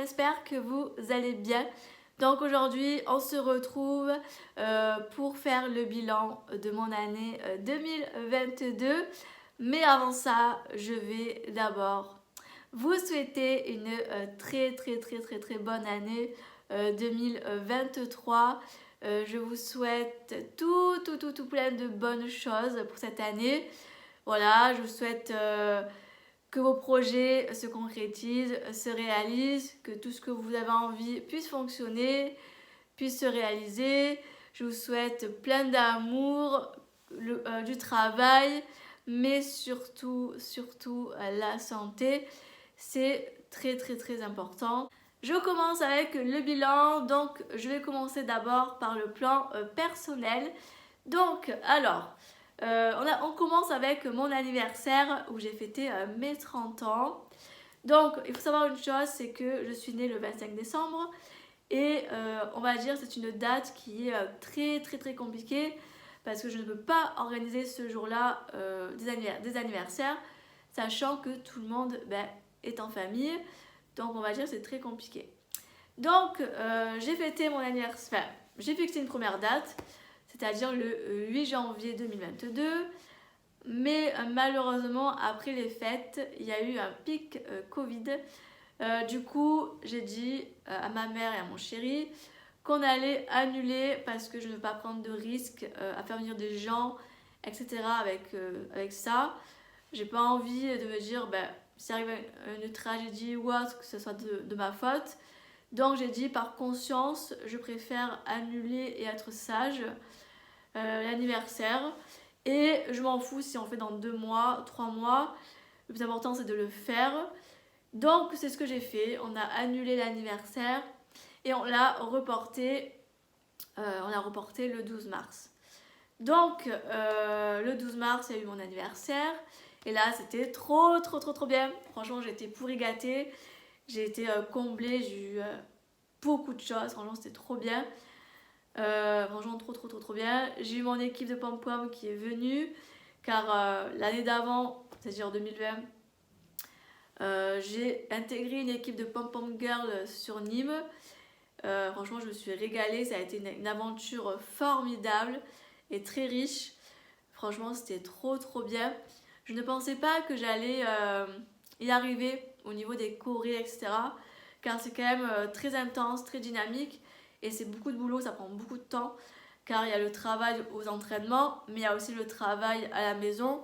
j'espère que vous allez bien. Donc aujourd'hui, on se retrouve pour faire le bilan de mon année 2022. Mais avant ça, je vais d'abord vous souhaiter une très bonne année 2023. Je vous souhaite tout plein de bonnes choses pour cette année. Voilà, je vous souhaite que vos projets se concrétisent, se réalisent, que tout ce que vous avez envie puisse fonctionner, puisse se réaliser. Je vous souhaite plein d'amour, du travail, mais surtout la santé. C'est très important. Je commence avec le bilan, donc je vais commencer d'abord par le plan personnel. Donc, alors, on commence avec mon anniversaire où j'ai fêté mes 30 ans. Donc, il faut savoir une chose, c'est que je suis née le 25 décembre et on va dire c'est une date qui est très compliquée parce que je ne peux pas organiser ce jour-là des anniversaires, sachant que tout le monde est en famille. Donc, on va dire c'est très compliqué. Donc, j'ai fêté mon anniversaire, enfin, j'ai fixé une première date, c'est-à-dire le 8 janvier 2022. Mais malheureusement, après les fêtes, il y a eu un pic Covid. Du coup, j'ai dit à ma mère et à mon chéri qu'on allait annuler parce que je ne veux pas prendre de risques à faire venir des gens, etc. avec ça. J'ai pas envie de me dire, si arrive une tragédie ou autre, que ce soit de ma faute. Donc j'ai dit, par conscience, je préfère annuler et être sage l'anniversaire. Et je m'en fous si on fait dans 2 mois, 3 mois. Le plus important, c'est de le faire. Donc, c'est ce que j'ai fait. On a annulé l'anniversaire et on l'a reporté le 12 mars. Donc, le 12 mars, il y a eu mon anniversaire. Et là, c'était trop bien. Franchement, j'ai été pourri gâtée. J'ai été comblée. J'ai eu beaucoup de choses. Franchement, c'était trop bien. Franchement trop bien. J'ai eu mon équipe de pom-pom qui est venue car l'année d'avant, c'est-à-dire 2020, j'ai intégré une équipe de pom-pom girl sur Nîmes. Franchement, je me suis régalée. Ça a été une aventure formidable et très riche. Franchement, c'était trop bien. Je ne pensais pas que j'allais y arriver au niveau des chorés, etc. Car c'est quand même très intense, très dynamique. Et c'est beaucoup de boulot, ça prend beaucoup de temps. Car il y a le travail aux entraînements, mais il y a aussi le travail à la maison.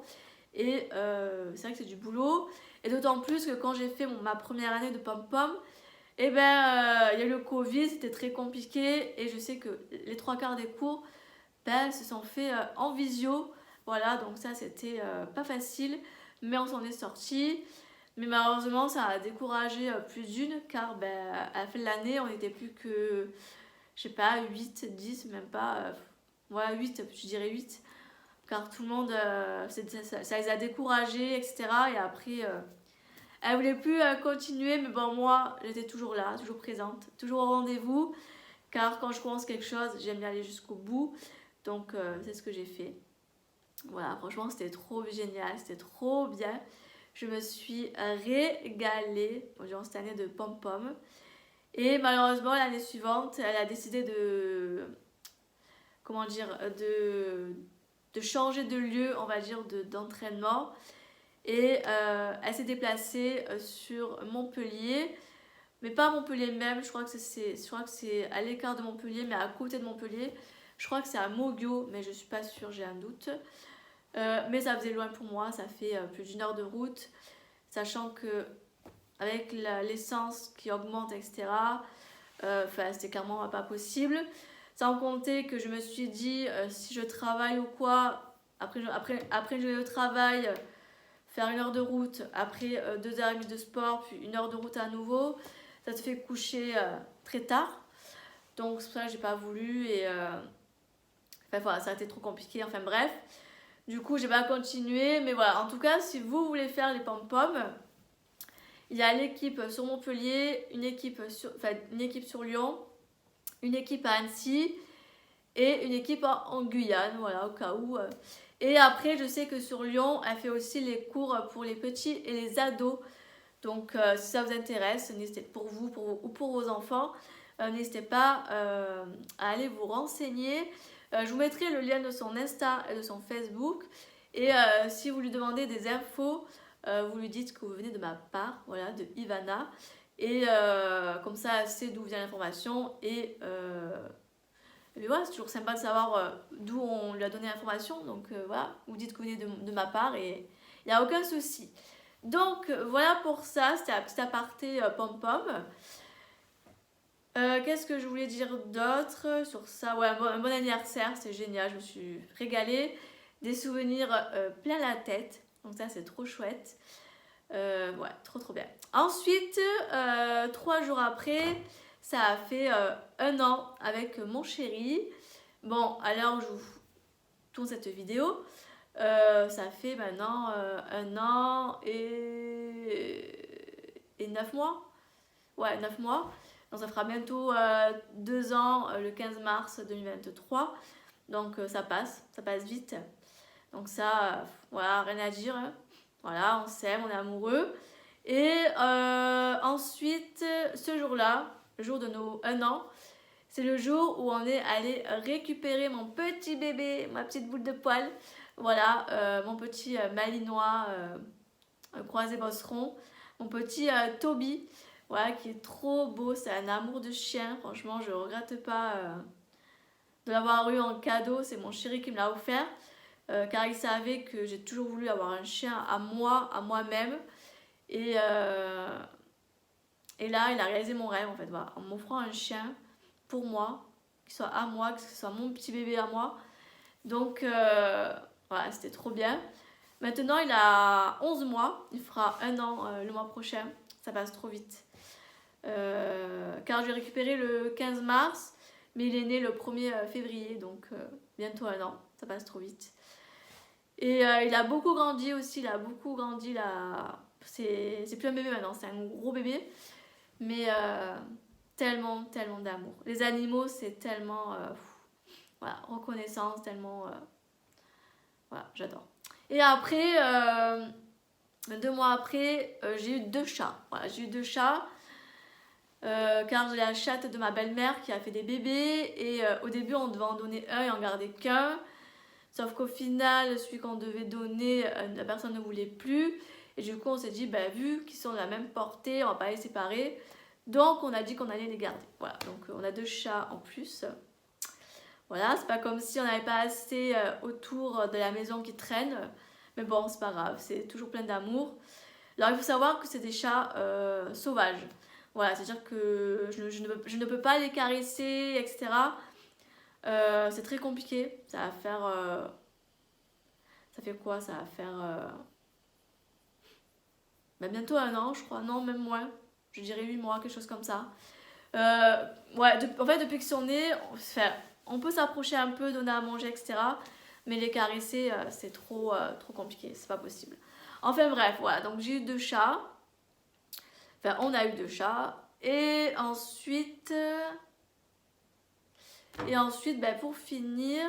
Et c'est vrai que c'est du boulot. Et d'autant plus que quand j'ai fait ma première année de pom-pom, il y a eu le Covid, c'était très compliqué. Et je sais que les 3 quarts des cours se sont faits en visio. Voilà, donc ça c'était pas facile, mais on s'en est sorti. Mais malheureusement, ça a découragé plus d'une, car à la fin de l'année, on n'était plus que, je sais pas, 8, 10, même pas, voilà, 8, je dirais 8, car tout le monde, ça les a découragés, etc. Et après, elle voulait plus continuer, mais bon, moi, j'étais toujours là, toujours présente, toujours au rendez-vous, car quand je commence quelque chose, j'aime bien aller jusqu'au bout. Donc, c'est ce que j'ai fait. Voilà, franchement, c'était trop génial, c'était trop bien. Je me suis régalée durant cette année de pom-pom. Et malheureusement, l'année suivante, elle a décidé comment dire, de changer de lieu, on va dire, d'entraînement. Et elle s'est déplacée sur Montpellier. Mais pas Montpellier même, je crois que c'est à l'écart de Montpellier, mais à côté de Montpellier. Je crois que c'est à Moguio, mais je suis pas sûre, j'ai un doute. Mais ça faisait loin pour moi, ça fait plus d'une heure de route, sachant que avec l'essence qui augmente, etc., c'était clairement pas possible. Sans compter que je me suis dit, si je travaille ou quoi, après je vais au travail, faire 1 heure de route, après 2h30 de sport, puis 1 heure de route à nouveau, ça te fait coucher très tard. Donc c'est pour ça que j'ai pas voulu et voilà, ça a été trop compliqué, enfin bref. Du coup, j'ai pas continué, mais voilà. En tout cas, si vous voulez faire les pom-pom, il y a l'équipe sur Montpellier, une équipe sur Lyon, une équipe à Annecy et une équipe en Guyane, voilà, au cas où. Et après, je sais que sur Lyon, elle fait aussi les cours pour les petits et les ados. Donc si ça vous intéresse, n'hésitez pour vous ou pour vos enfants, n'hésitez pas à aller vous renseigner. Je vous mettrai le lien de son Insta et de son Facebook. Et si vous lui demandez des infos, vous lui dites que vous venez de ma part, voilà, de Ivana. Et comme ça, elle sait d'où vient l'information. Et voilà, c'est toujours sympa de savoir d'où on lui a donné l'information. Donc voilà, vous dites que vous venez de ma part et il n'y a aucun souci. Donc voilà pour ça, c'était un petit aparté pom-pom. Qu'est-ce que je voulais dire d'autre sur ça? Ouais, un bon anniversaire, c'est génial, je me suis régalée. Des souvenirs plein la tête, donc ça c'est trop chouette. Ouais, trop bien. Ensuite, 3 jours après, ça a fait 1 an avec mon chéri. Bon, alors je vous tourne cette vidéo. Ça fait maintenant 1 an et 9 mois. Ouais, 9 mois. Donc ça fera bientôt 2 ans le 15 mars 2023. Donc ça passe vite. Donc ça, voilà, rien à dire. Hein. Voilà, on s'aime, on est amoureux. Et ensuite, ce jour-là, le jour de nos 1 an, c'est le jour où on est allé récupérer mon petit bébé, ma petite boule de poil. Voilà, mon petit malinois croisé bosseron, mon petit Toby, voilà, qui est trop beau, c'est un amour de chien. Franchement, je regrette pas de l'avoir eu en cadeau, c'est mon chéri qui me l'a offert. Car il savait que j'ai toujours voulu avoir un chien à moi-même. Et là, il a réalisé mon rêve en fait, voilà, en m'offrant un chien pour moi, qui soit à moi, que ce soit mon petit bébé à moi. Donc voilà, c'était trop bien. Maintenant, il a 11 mois, il fera 1 an le mois prochain, ça passe trop vite. Car je l'ai récupéré le 15 mars, mais il est né le 1er février, donc bientôt 1 an, ça passe trop vite. Et il a beaucoup grandi aussi, c'est plus un bébé maintenant, c'est un gros bébé, mais tellement d'amour. Les animaux, c'est tellement, voilà, reconnaissance, tellement, voilà, j'adore. Et après, 2 mois après, j'ai eu 2 chats. Voilà, j'ai eu 2 chats. Car j'ai la chatte de ma belle-mère qui a fait des bébés. Et au début, on devait en donner un et en garder qu'un. Sauf qu'au final, celui qu'on devait donner, la personne ne voulait plus. Et du coup, on s'est dit, bah, vu qu'ils sont de la même portée, on va pas les séparer. Donc, on a dit qu'on allait les garder. Voilà, donc on a 2 chats en plus. Voilà, c'est pas comme si on n'avait pas assez autour de la maison qui traînent. Mais bon, c'est pas grave, c'est toujours plein d'amour. Alors, il faut savoir que c'est des chats sauvages. Voilà, c'est-à-dire que je ne peux pas les caresser, etc. C'est très compliqué. Ça va faire... ça fait quoi? Ça va faire... bah, bientôt 1 an, je crois. Non, même moins. Je dirais 8 mois, quelque chose comme ça. Ouais, en fait, depuis qu'ils sont nés, on peut s'approcher un peu, donner à manger, etc. Mais les caresser, c'est trop compliqué. C'est pas possible. Enfin bref, voilà. Donc j'ai eu 2 chats. Enfin, on a eu 2 chats. Et ensuite, ben, pour finir,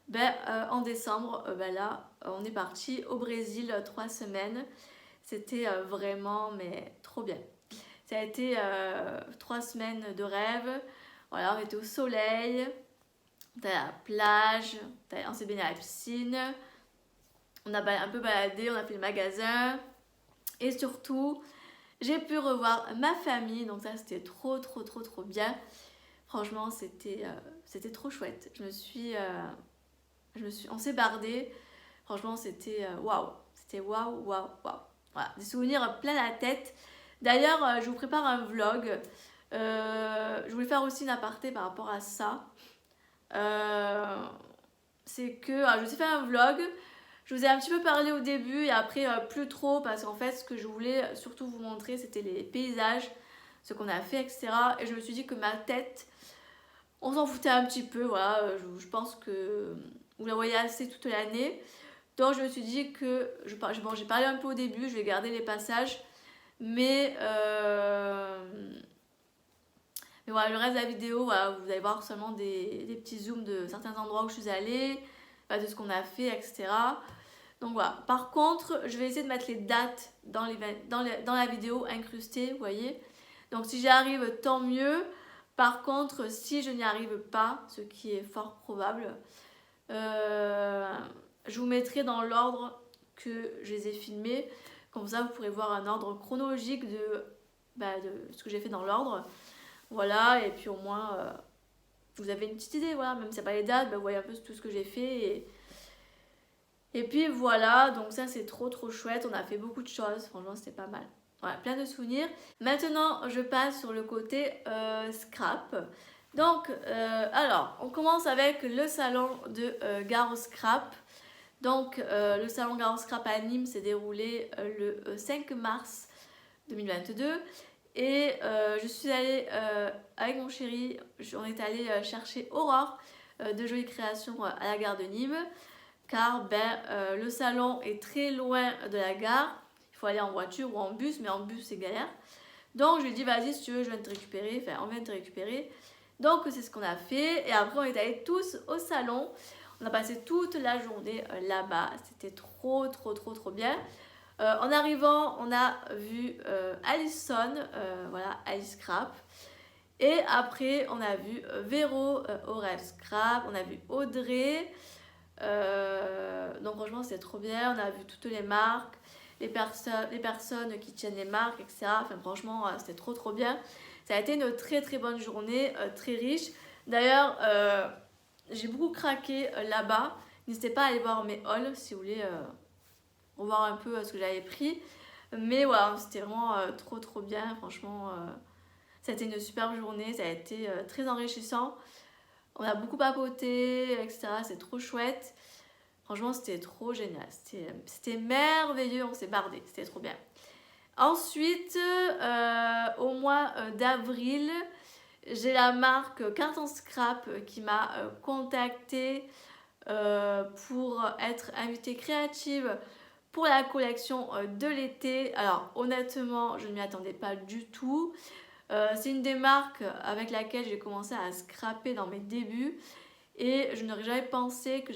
ben, en décembre, ben là, on est parti au Brésil 3 semaines. C'était vraiment, mais trop bien. Ça a été 3 semaines de rêve. Voilà, on était au soleil, on était à la plage, on s'est baigné à la piscine. On a un peu baladé, on a fait le magasin. Et surtout, j'ai pu revoir ma famille. Donc ça, c'était trop bien. Franchement, c'était trop chouette. On s'est bardé. Franchement, c'était waouh. C'était waouh. Voilà, des souvenirs plein la tête. D'ailleurs, je vous prépare un vlog. Je voulais faire aussi une aparté par rapport à ça. C'est que je vous ai fait un vlog. Je vous ai un petit peu parlé au début et après plus trop parce qu'en fait ce que je voulais surtout vous montrer c'était les paysages, ce qu'on a fait, etc. Et je me suis dit que ma tête, on s'en foutait un petit peu, voilà. Je pense que vous la voyez assez toute l'année. Donc je me suis dit que, bon, j'ai parlé un peu au début, je vais garder les passages. Mais voilà, le reste de la vidéo, voilà, vous allez voir seulement des petits zooms de certains endroits où je suis allée, de ce qu'on a fait, etc. Donc voilà. Par contre, je vais essayer de mettre les dates dans la vidéo incrustée, vous voyez. Donc si j'y arrive, tant mieux. Par contre, si je n'y arrive pas, ce qui est fort probable, je vous mettrai dans l'ordre que je les ai filmés. Comme ça, vous pourrez voir un ordre chronologique de ce que j'ai fait dans l'ordre. Voilà, et puis au moins, vous avez une petite idée, voilà. Même si c'est pas les dates, vous voyez un peu tout ce que j'ai fait. Et puis voilà, donc ça c'est trop chouette. On a fait beaucoup de choses, franchement c'était pas mal. Voilà, plein de souvenirs. Maintenant, je passe sur le côté scrap. Donc, alors, on commence avec le salon de Gare au Scrap. Donc, le salon Gare au Scrap à Nîmes s'est déroulé le 5 mars 2022. Et je suis allée avec mon chéri, on est allé chercher Aurore de Jolies Créations à la gare de Nîmes. Car le salon est très loin de la gare. Il faut aller en voiture ou en bus, mais en bus c'est galère. Donc je lui ai dit vas-y si tu veux je viens te récupérer, enfin on vient te récupérer. Donc c'est ce qu'on a fait et après on est allés tous au salon. On a passé toute la journée là-bas, c'était trop bien. En arrivant on a vu Alison, voilà Alice Scrap. Et après on a vu Véro au Rêve Scrap, on a vu Audrey. Donc franchement c'était trop bien, on a vu toutes les marques, les personnes qui tiennent les marques, etc. Enfin franchement c'était trop bien. Ça a été une très bonne journée, très riche. D'ailleurs j'ai beaucoup craqué là-bas. N'hésitez pas à aller voir mes hauls si vous voulez revoir un peu ce que j'avais pris. Mais voilà, c'était vraiment trop bien. Franchement ça a été une superbe journée, ça a été très enrichissant. On a beaucoup papoté, etc. C'est trop chouette. Franchement, c'était trop génial. C'était merveilleux. On s'est bardé. C'était trop bien. Ensuite, au mois d'avril, j'ai la marque Carton Scrap qui m'a contactée pour être invitée créative pour la collection de l'été. Alors, honnêtement, je ne m'y attendais pas du tout. C'est une des marques avec laquelle j'ai commencé à scraper dans mes débuts et je n'aurais jamais pensé que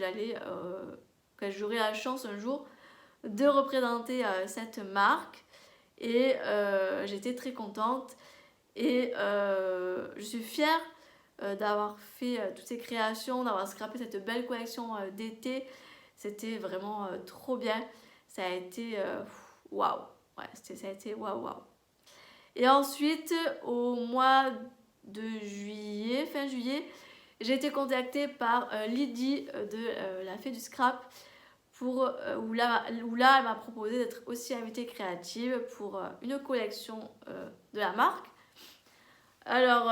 j'aurais la chance un jour de représenter cette marque et j'étais très contente et je suis fière d'avoir fait toutes ces créations, d'avoir scrapé cette belle collection d'été. C'était vraiment trop bien. Ça a été waouh. Ouais, ça a été waouh. Et ensuite, au mois de juillet, fin juillet, j'ai été contactée par Lydie de la Fée du Scrap où là elle m'a proposé d'être aussi invitée créative pour une collection de la marque. Alors,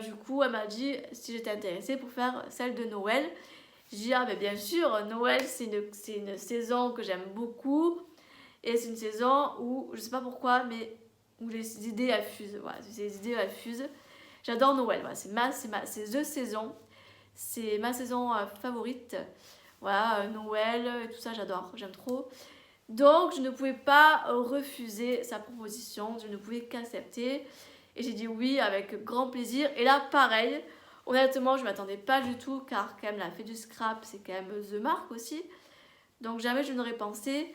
du coup, elle m'a dit si j'étais intéressée pour faire celle de Noël. J'ai dit, ah ben bien sûr, Noël c'est une saison que j'aime beaucoup et c'est une saison où, je sais pas pourquoi, mais où les idées elles fusent. Voilà, les idées elles fusent. J'adore Noël, voilà, c'est the saison. C'est ma saison favorite. Voilà, Noël et tout ça, j'adore, j'aime trop. Donc, je ne pouvais pas refuser sa proposition, je ne pouvais qu'accepter. Et j'ai dit oui avec grand plaisir. Et là, pareil, honnêtement, je ne m'attendais pas du tout, car quand même, la Fée du Scrap, c'est quand même The Mark aussi. Donc, jamais je n'aurais pensé.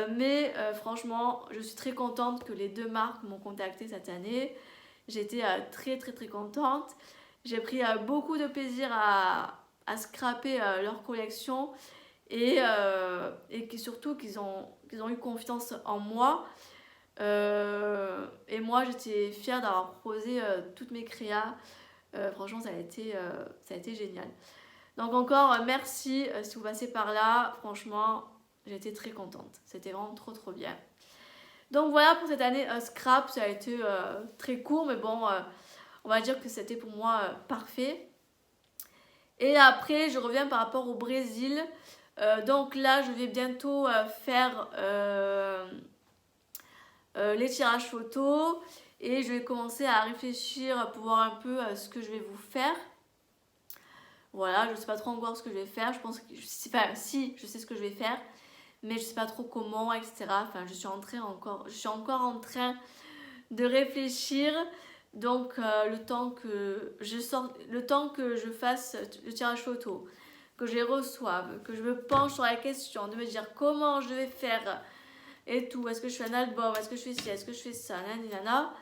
Mais franchement, je suis très contente que les deux marques m'ont contactée cette année. J'étais très contente. J'ai pris beaucoup de plaisir à scraper leur collection et surtout qu'ils ont eu confiance en moi. Et moi, j'étais fière d'avoir proposé toutes mes créas. Franchement, ça a été génial. Donc encore, merci si vous passez par là. Franchement, j'étais très contente. C'était vraiment trop bien. Donc voilà pour cette année scrap. Ça a été très court, mais bon, on va dire que c'était pour moi parfait. Et après, je reviens par rapport au Brésil. Donc là, je vais bientôt faire les tirages photos. Et je vais commencer à réfléchir pour voir un peu ce que je vais vous faire. Voilà, je ne sais pas trop encore ce que je vais faire. Je pense que, si, je sais ce que je vais faire. Mais je ne sais pas trop comment, etc. Enfin, je suis encore en train de réfléchir. Donc le temps que je fasse le tirage photo, que je les reçoive, que je me penche sur la question, de me dire comment je vais faire et tout, est-ce que je fais un album, est-ce que je fais ci, est-ce que je fais ça, nanana.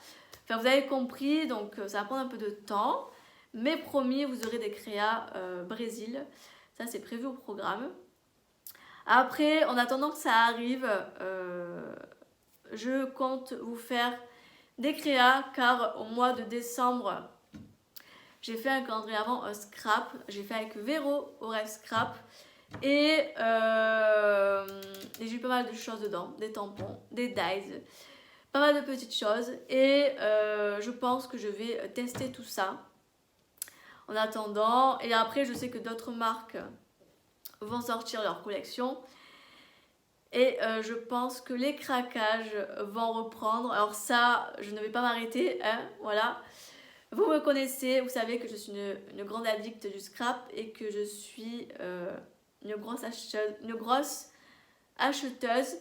Enfin, vous avez compris, donc ça va prendre un peu de temps, mais promis, vous aurez des créas Brésil, ça c'est prévu au programme. Après, en attendant que ça arrive, je compte vous faire des créas, car au mois de décembre, j'ai fait un calendrier avant scrap, j'ai fait avec Véro au rêve scrap, et j'ai eu pas mal de choses dedans, des tampons, des dyes, pas mal de petites choses, et je pense que je vais tester tout ça en attendant. Et après, je sais que d'autres marques vont sortir leur collection, et je pense que les craquages vont reprendre. Alors ça, je ne vais pas m'arrêter, hein, voilà. Vous me connaissez, vous savez que je suis une grande addicte du scrap et que je suis une grosse acheteuse,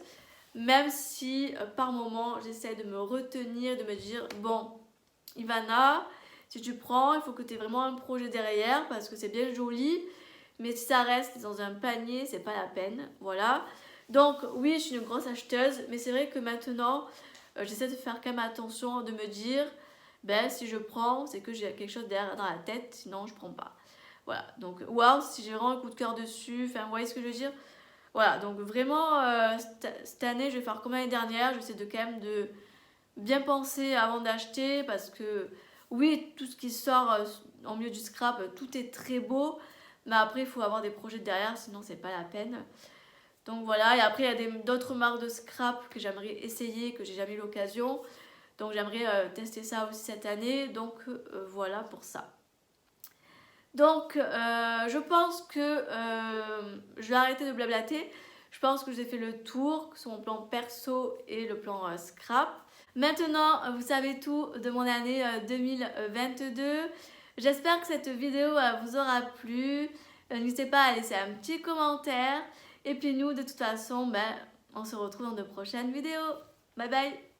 même si par moment j'essaie de me retenir, de me dire bon, Ivana, si tu prends, il faut que tu aies vraiment un projet derrière parce que c'est bien joli, mais si ça reste dans un panier, c'est pas la peine, voilà. Donc oui, je suis une grosse acheteuse, mais c'est vrai que maintenant j'essaie de faire quand même attention, de me dire ben si je prends, c'est que j'ai quelque chose derrière dans la tête, sinon je prends pas. Voilà, donc waouh, si j'ai vraiment un coup de cœur dessus, enfin vous voyez ce que je veux dire. Voilà, donc vraiment cette année je vais faire comme l'année dernière, j'essaie de quand même de bien penser avant d'acheter parce que oui, tout ce qui sort en milieu du scrap, tout est très beau, mais après il faut avoir des projets derrière, sinon c'est pas la peine. Donc voilà, et après il y a d'autres marques de scrap que j'aimerais essayer, que j'ai jamais eu l'occasion. Donc j'aimerais tester ça aussi cette année, donc voilà pour ça. Donc je pense que je vais arrêter de blablater. Je pense que j'ai fait le tour sur mon plan perso et le plan scrap. Maintenant, vous savez tout de mon année 2022. J'espère que cette vidéo vous aura plu. N'hésitez pas à laisser un petit commentaire. Et puis nous, de toute façon, ben, on se retrouve dans de prochaines vidéos. Bye bye!